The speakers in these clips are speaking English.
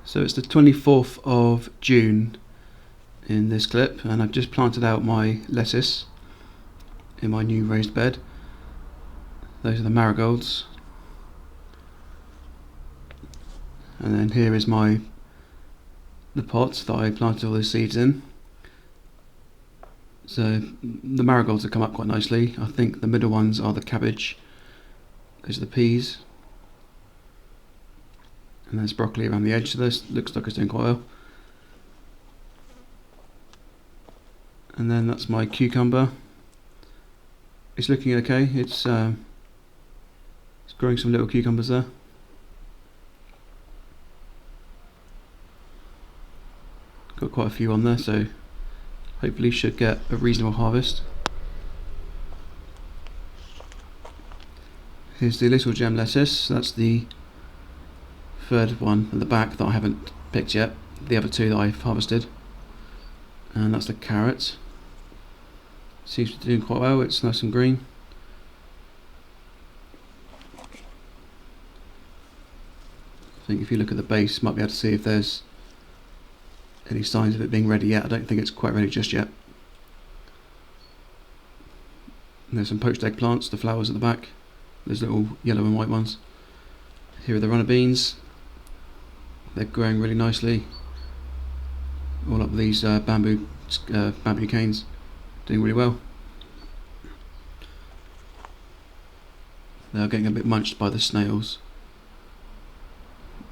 So it's the 24th of June in this clip, and I've just planted out my lettuce in my new raised bed. Those are the marigolds, and then here is the pot that I planted all those seeds in. So the marigolds have come up quite nicely. I think the middle ones are the cabbage, those are the peas, and there's broccoli around the edge, so this looks like it's doing quite well. And then that's my cucumber. It's looking okay. It's growing some little cucumbers there. Got quite a few on there, so hopefully should get a reasonable harvest. Here's the little gem lettuce. That's the third one at the back that I haven't picked yet. The other two that I've harvested. And that's the carrot. Seems to be doing quite well. It's nice and green. I think if you look at the base, you might be able to see if there's any signs of it being ready yet. I don't think it's quite ready just yet. And there's some poached eggplants, the flowers at the back. There's little yellow and white ones. Here are the runner beans. They're growing really nicely. All up these bamboo canes, doing really well. They're getting a bit munched by the snails,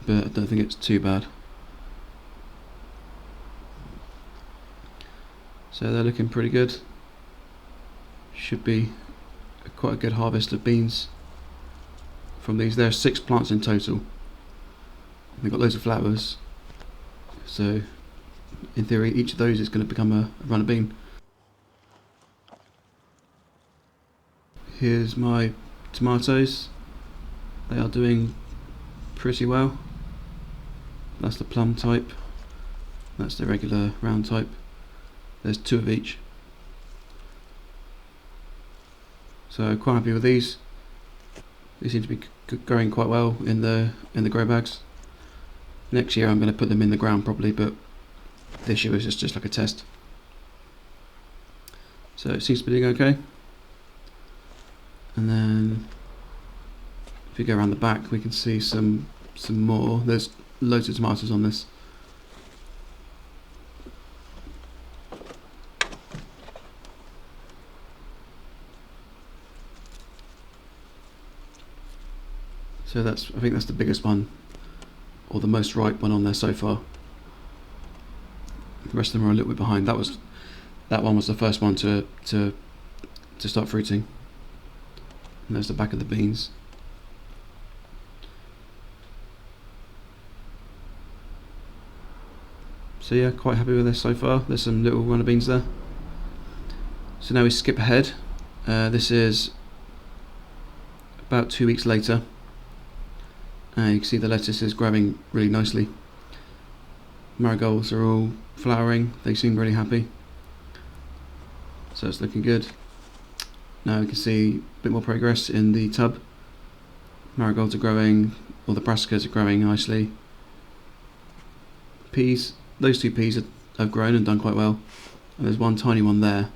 but I don't think it's too bad. So they're looking pretty good. Should be quite a good harvest of beans from these. There are 6 plants in total. They've got loads of flowers, so in theory each of those is going to become a runner bean. Here's my tomatoes. They are doing pretty well. That's the plum type, that's the regular round type. There's 2 of each. So quite happy with these. They seem to be growing quite well in the grow bags. Next year I'm going to put them in the ground probably, but this year was just like a test. So it seems to be doing okay. And then if you go around the back, we can see some more. There's loads of tomatoes on this. So I think that's the biggest one, or the most ripe one on there so far. The rest of them are a little bit behind. That one was the first one to start fruiting. And there's the back of the beans. So yeah, quite happy with this so far. There's some little runner beans there. So now we skip ahead. This is about 2 weeks later. You can see the lettuce is growing really nicely. Marigolds are all flowering. They seem really happy. So it's looking good. Now we can see a bit more progress in the tub. Marigolds are growing, all the brassicas are growing nicely. Peas, those 2 peas have grown and done quite well. And there's one tiny one there.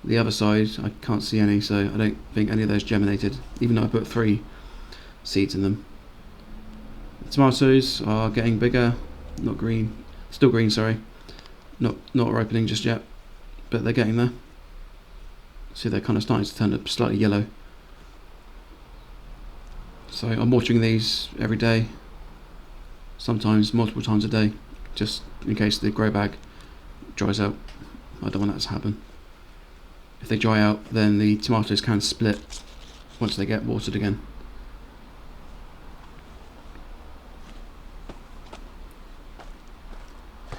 The other side, I can't see any, so I don't think any of those germinated, even though I put 3 seeds in them. The tomatoes are getting bigger, not green, still green, sorry. Not ripening just yet, but they're getting there. See, they're kind of starting to turn up slightly yellow. So I'm watering these every day, sometimes multiple times a day, just in case the grow bag dries out. I don't want that to happen. If they dry out, then the tomatoes can split once they get watered again.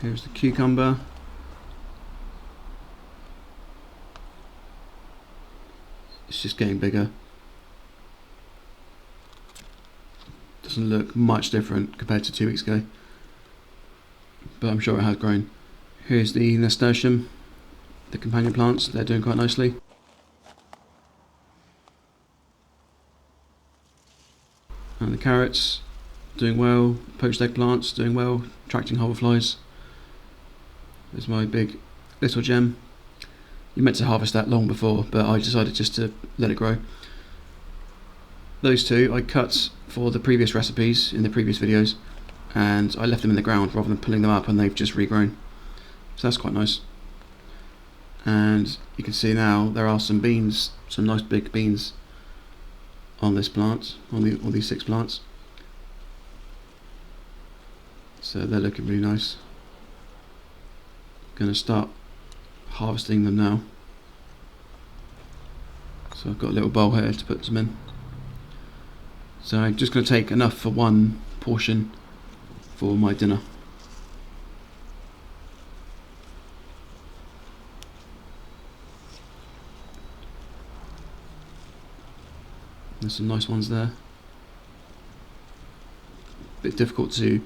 Here's the cucumber. It's just getting bigger. Doesn't look much different compared to 2 weeks ago, but I'm sure it has grown. Here's the nasturtium, the companion plants. They're doing quite nicely. And the carrots, doing well. Poached eggplants doing well, attracting hoverflies. There's my big little gem. You meant to harvest that long before, but I decided just to let it grow. Those two I cut for the previous recipes in the previous videos, and I left them in the ground rather than pulling them up, and they've just regrown. So that's quite nice. And you can see now there are some beans, some nice big beans on this plant, on these 6 plants. So they're looking really nice. Going to start harvesting them now. So I've got a little bowl here to put some in. So I'm just going to take enough for one portion for my dinner. There's some nice ones there. Bit difficult to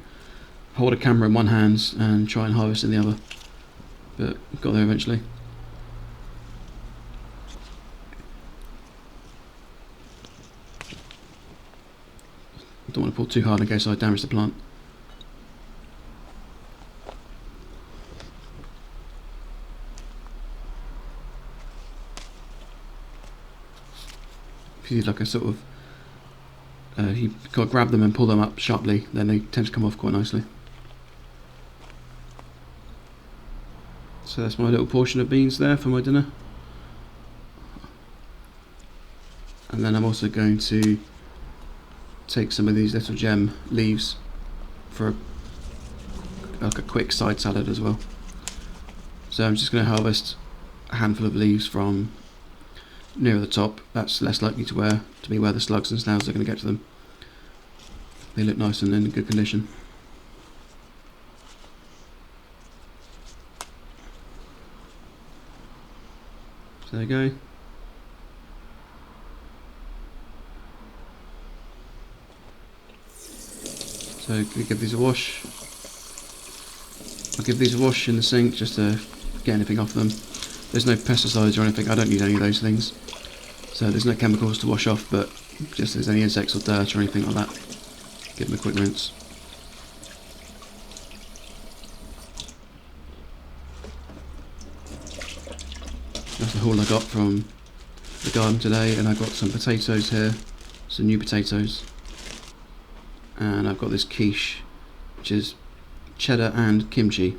hold a camera in one hand and try and harvest in the other, but got there eventually. Don't want to pull too hard in case I damage the plant. If you do like a sort of you got to grab them and pull them up sharply, then they tend to come off quite nicely. So that's my little portion of beans there for my dinner. And then I'm also going to take some of these little gem leaves for like a quick side salad as well. So I'm just going to harvest a handful of leaves from nearer the top. That's less likely to be where the slugs and snails are going to get to them. They look nice and in good condition. So there you go. So give these a wash. I'll give these a wash in the sink just to get anything off them. There's no pesticides or anything, I don't use any of those things. So there's no chemicals to wash off, but just if there's any insects or dirt or anything like that, give them a quick rinse. That's the haul I got from the garden today, and I got some potatoes here, some new potatoes. And I've got this quiche, which is cheddar and kimchi.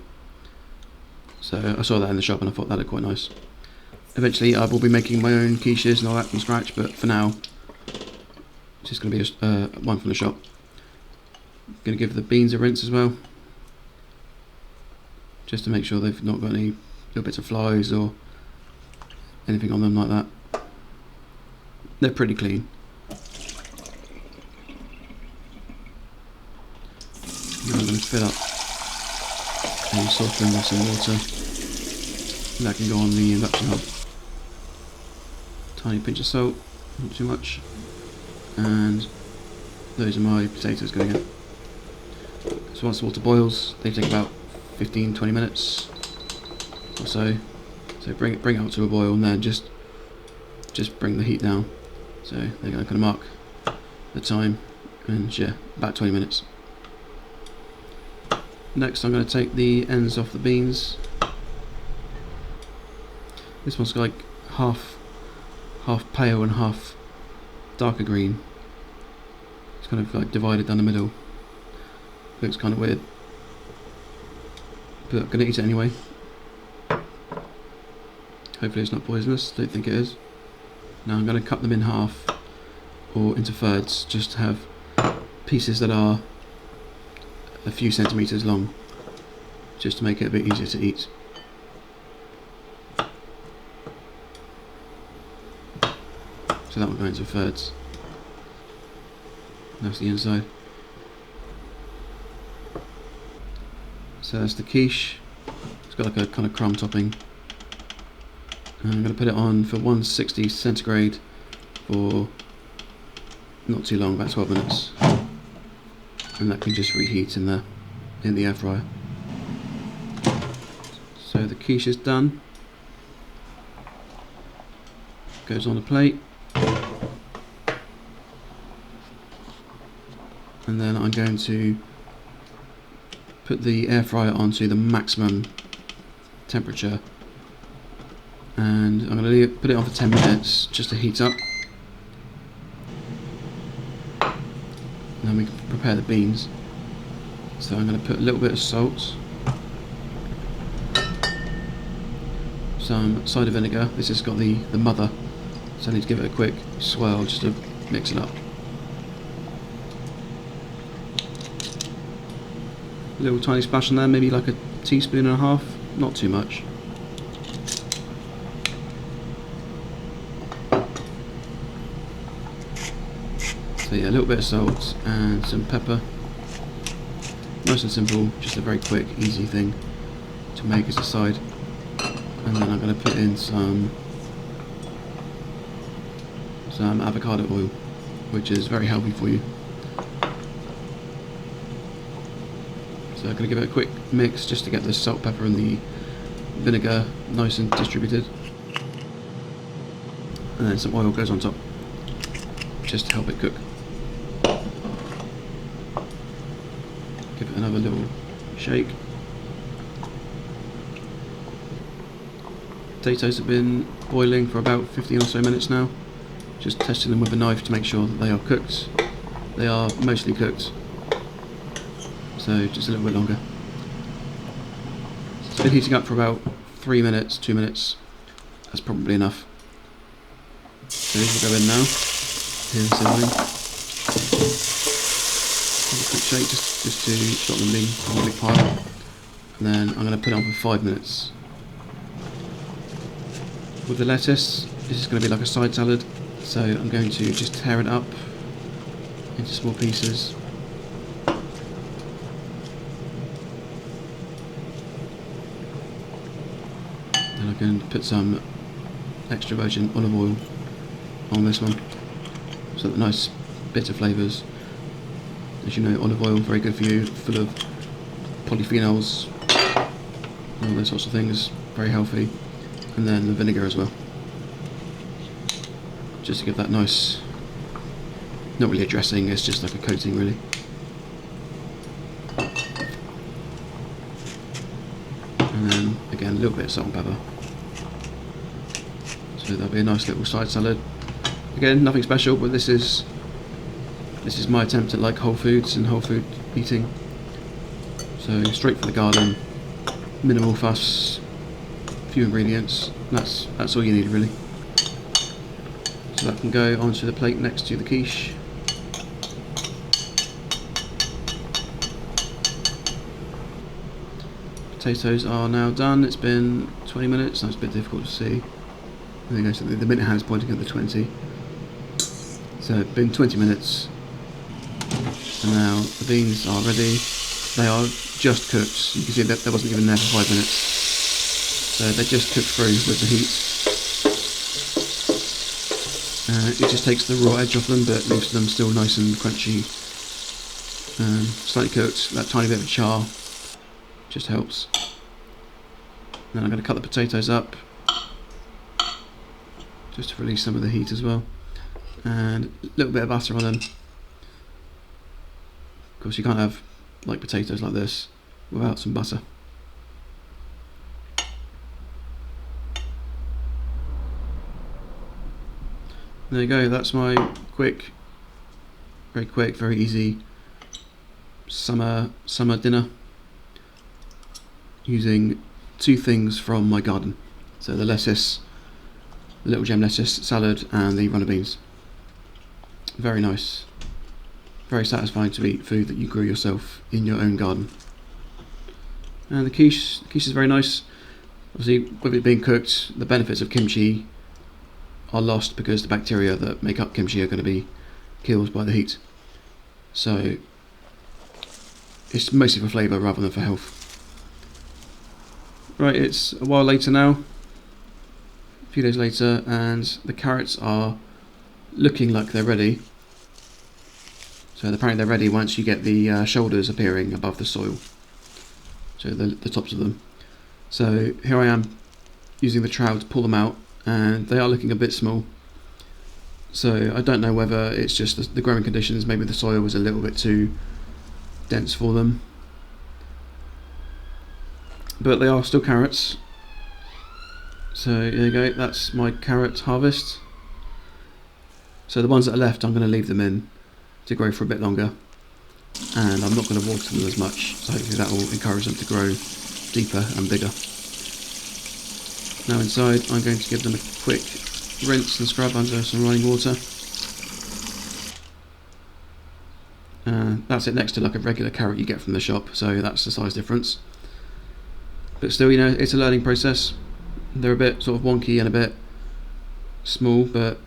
So I saw that in the shop and I thought that looked quite nice. Eventually I will be making my own quiches and all that from scratch, but for now it's just going to be one from the shop. I'm going to give the beans a rinse as well, just to make sure they've not got any little bits of flies or anything on them like that. They're pretty clean. Now I'm going to fill up a saucepan with some water, and that can go on the induction hob. Tiny pinch of salt, not too much, and those are my potatoes going in. So once the water boils, they take about 15-20 minutes or so. So bring it up to a boil, and then just bring the heat down. So they're going to kind of mark the time, and yeah, about 20 minutes. Next I'm going to take the ends off the beans. This one's like half pale and half darker green. It's kind of like divided down the middle. Looks kind of weird, but I'm going to eat it anyway. Hopefully it's not poisonous, don't think it is. Now I'm going to cut them in half or into thirds, just to have pieces that are a few centimetres long, just to make it a bit easier to eat. So that will go into thirds. That's the inside. So that's the quiche. It's got like a kind of crumb topping. And I'm going to put it on for 160 centigrade for not too long, about 12 minutes. And that can just reheat in the air fryer. So the quiche is done. Goes on a plate. and then I'm going to put the air fryer onto the maximum temperature, and I'm going to put it on for 10 minutes just to heat up. And then we can prepare the beans. So I'm going to put a little bit of salt, some cider vinegar. This has got the mother, so I need to give it a quick swirl just to mix it up. A little tiny splash in there, maybe like a teaspoon and a half, not too much. So yeah, a little bit of salt and some pepper. Nice and simple, just a very quick, easy thing to make as a side. And then I'm going to put in some avocado oil, which is very healthy for you. So I'm going to give it a quick mix just to get the salt, pepper and the vinegar nice and distributed. And then some oil goes on top, just to help it cook. Give it another little shake. Potatoes have been boiling for about 15 or so minutes now. Just testing them with a knife to make sure that they are cooked. They are mostly cooked, so just a little bit longer. It's been heating up for about 3 minutes, 2 minutes. That's probably enough. So these will go in now. Here's simmering. A quick shake just to stop them being a big pile. And then I'm going to put it on for 5 minutes. With the lettuce, this is going to be like a side salad, so I'm going to just tear it up into small pieces. Then I'm going to put some extra virgin olive oil on this one, so that nice bitter flavours. As you know, olive oil very good for you, full of polyphenols and all those sorts of things, very healthy. And then the vinegar as well, just to give that nice, not really a dressing, it's just like a coating really. And then again a little bit of salt and pepper. So that'll be a nice little side salad. Again, nothing special, but this is my attempt at like whole foods and whole food eating. So straight from the garden, minimal fuss, few ingredients. That's all you need really. So that can go onto the plate next to the quiche. Potatoes are now done. It's been 20 minutes. That's a bit difficult to see. There you go. So the minute hand is pointing at the 20. So it's been 20 minutes. And now the beans are ready. They are just cooked. You can see that they wasn't even there for 5 minutes. So they just cook through with the heat. It just takes the raw edge off them, but leaves them still nice and crunchy. Slightly cooked, that tiny bit of char just helps. Then I'm going to cut the potatoes up, just to release some of the heat as well. And a little bit of butter on them. Of course you can't have like potatoes like this without some butter. There you go, that's my very quick, very easy summer dinner using 2 things from my garden. So the lettuce, the little gem lettuce salad, and the runner beans. Very nice, very satisfying to eat food that you grew yourself in your own garden. And the quiche is very nice. Obviously, with it being cooked, the benefits of kimchi are lost because the bacteria that make up kimchi are going to be killed by the heat. So it's mostly for flavour rather than for health. Right, it's a while later now, a few days later, and the carrots are looking like they're ready. So apparently they're ready once you get the shoulders appearing above the soil, so the tops of them. So here I am using the trowel to pull them out, and they are looking a bit small. So I don't know whether it's just the growing conditions, maybe the soil was a little bit too dense for them. But they are still carrots. So there you go, that's my carrot harvest. So the ones that are left, I'm going to leave them in to grow for a bit longer. And I'm not going to water them as much, so hopefully that will encourage them to grow deeper and bigger. Now inside, I'm going to give them a quick rinse and scrub under some running water. That's it next to like a regular carrot you get from the shop, so that's the size difference. But still, you know, it's a learning process. They're a bit sort of wonky and a bit small, but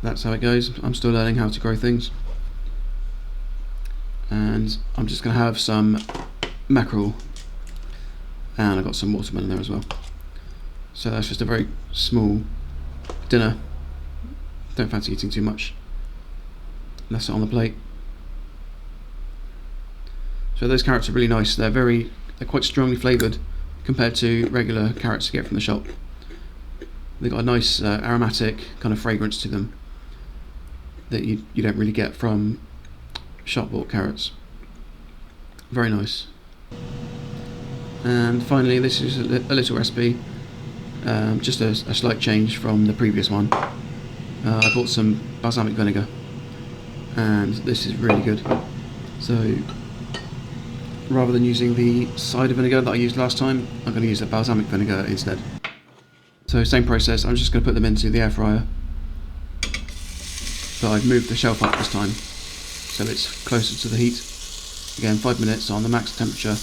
that's how it goes. I'm still learning how to grow things. And I'm just going to have some mackerel, and I've got some watermelon there as well. So that's just a very small dinner. Don't fancy eating too much. That's it on the plate. So those carrots are really nice. They're quite strongly flavoured compared to regular carrots you get from the shop. They've got a nice aromatic kind of fragrance to them that you don't really get from shop bought carrots. Very nice. And finally, this is a little recipe, just a slight change from the previous one. I bought some balsamic vinegar, and this is really good. So rather than using the cider vinegar that I used last time, I'm going to use the balsamic vinegar instead. So same process, I'm just going to put them into the air fryer, but I've moved the shelf up this time so it's closer to the heat. Again, 5 minutes on the max temperature.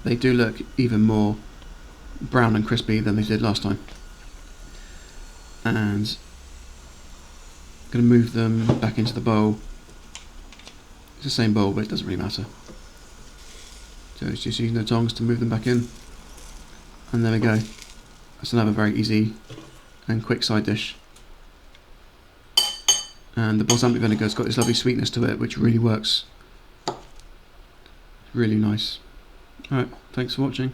They do look even more brown and crispy than they did last time. And I'm going to move them back into the bowl. It's the same bowl, but it doesn't really matter. So it's just using the tongs to move them back in. And there we go. That's another very easy and quick side dish. And the balsamic vinegar's got this lovely sweetness to it, which really works. Really nice. Alright, thanks for watching.